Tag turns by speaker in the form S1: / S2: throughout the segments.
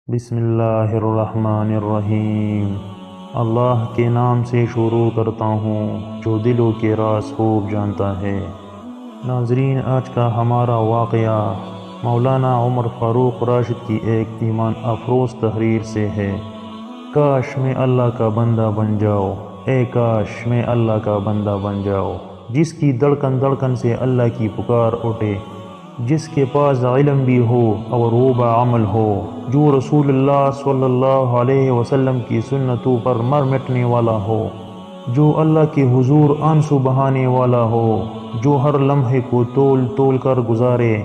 S1: بسم اللہ الرحمن الرحیم۔ اللہ کے نام سے شروع کرتا ہوں جو دلوں کے راز خوب جانتا ہے۔ ناظرین، آج کا ہمارا واقعہ مولانا عمر فاروق راشد کی ایک ایمان افروز تحریر سے ہے۔ کاش میں اللہ کا بندہ بن جاؤ، اے کاش میں اللہ کا بندہ بن جاؤ، جس کی دھڑکن دھڑکن سے اللہ کی پکار اٹھے، جس کے پاس علم بھی ہو اور وہ بعمل ہو، جو رسول اللہ صلی اللہ علیہ وسلم کی سنتوں پر مر مٹنے والا ہو، جو اللہ کے حضور آنسو بہانے والا ہو، جو ہر لمحے کو تول تول کر گزارے،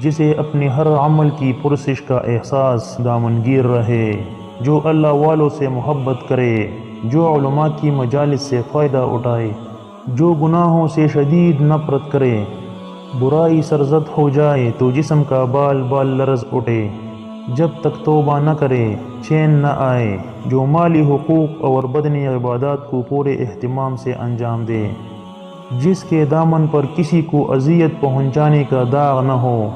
S1: جسے اپنے ہر عمل کی پرسش کا احساس دامنگیر رہے، جو اللہ والوں سے محبت کرے، جو علماء کی مجالس سے فائدہ اٹھائے، جو گناہوں سے شدید نفرت کرے، برائی سرزد ہو جائے تو جسم کا بال بال لرز اٹھے، جب تک توبہ نہ کرے چین نہ آئے، جو مالی حقوق اور بدنی عبادات کو پورے اہتمام سے انجام دے، جس کے دامن پر کسی کو اذیت پہنچانے کا داغ نہ ہو،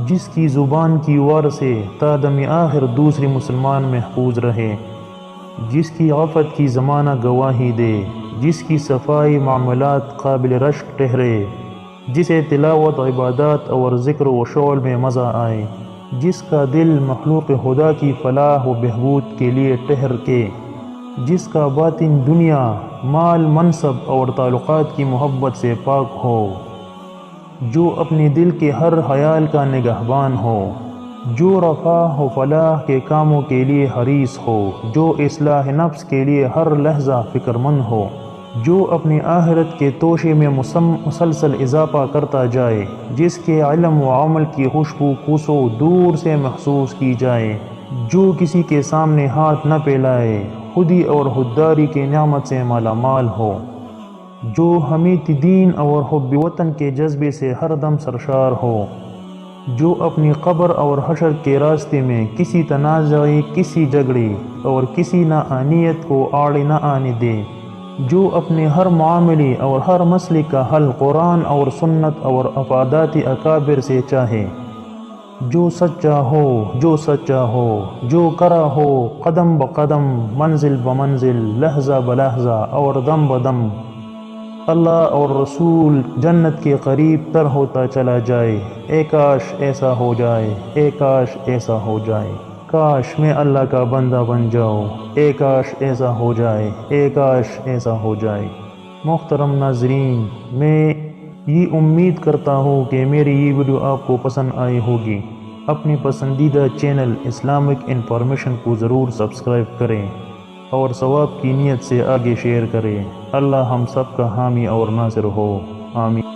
S1: جس کی زبان کی وار سے تا دم آخر دوسری مسلمان محفوظ رہے، جس کی عفت کی زمانہ گواہی دے، جس کی صفائی معاملات قابل رشک ٹھہرے، جسے تلاوت عبادات اور ذکر و شعل میں مزہ آئے، جس کا دل مخلوق خدا کی فلاح و بہبود کے لیے ٹھہر کے، جس کا باطن دنیا، مال، منصب اور تعلقات کی محبت سے پاک ہو، جو اپنے دل کے ہر خیال کا نگہبان ہو، جو رفاہ و فلاح کے کاموں کے لیے حریص ہو، جو اصلاح نفس کے لیے ہر لحظہ فکر مند ہو، جو اپنی آخرت کے توشے میں مسلسل اضافہ کرتا جائے، جس کے علم و عمل کی خوشبو کوسوں دور سے محسوس کی جائے، جو کسی کے سامنے ہاتھ نہ پھیلائے، خودی اور خودداری کی نعمت سے مالا مال ہو، جو حمیت دین اور حب وطن کے جذبے سے ہر دم سرشار ہو، جو اپنی قبر اور حشر کے راستے میں کسی تنازع، کسی جھگڑے اور کسی ناانیت کو آڑے نہ آنے دے، جو اپنے ہر معاملے اور ہر مسئلے کا حل قرآن اور سنت اور افادات اکابر سے چاہے، جو سچا ہو، جو کرا ہو قدم بقدم، منزل بمنزل، لحظہ بلحظہ اور دم بدم اللہ اور رسول جنت کے قریب تر ہوتا چلا جائے۔ اے کاش ایسا ہو جائے، اے کاش ایسا ہو جائے، کاش میں اللہ کا بندہ بن جاؤ، اے کاش ایسا ہو جائے، اے کاش ایسا ہو جائے۔ محترم ناظرین، میں یہ امید کرتا ہوں کہ میری یہ ویڈیو آپ کو پسند آئی ہوگی۔ اپنی پسندیدہ چینل اسلامک انفارمیشن کو ضرور سبسکرائب کریں اور ثواب کی نیت سے آگے شیئر کریں۔ اللہ ہم سب کا حامی اور ناصر ہو، آمین۔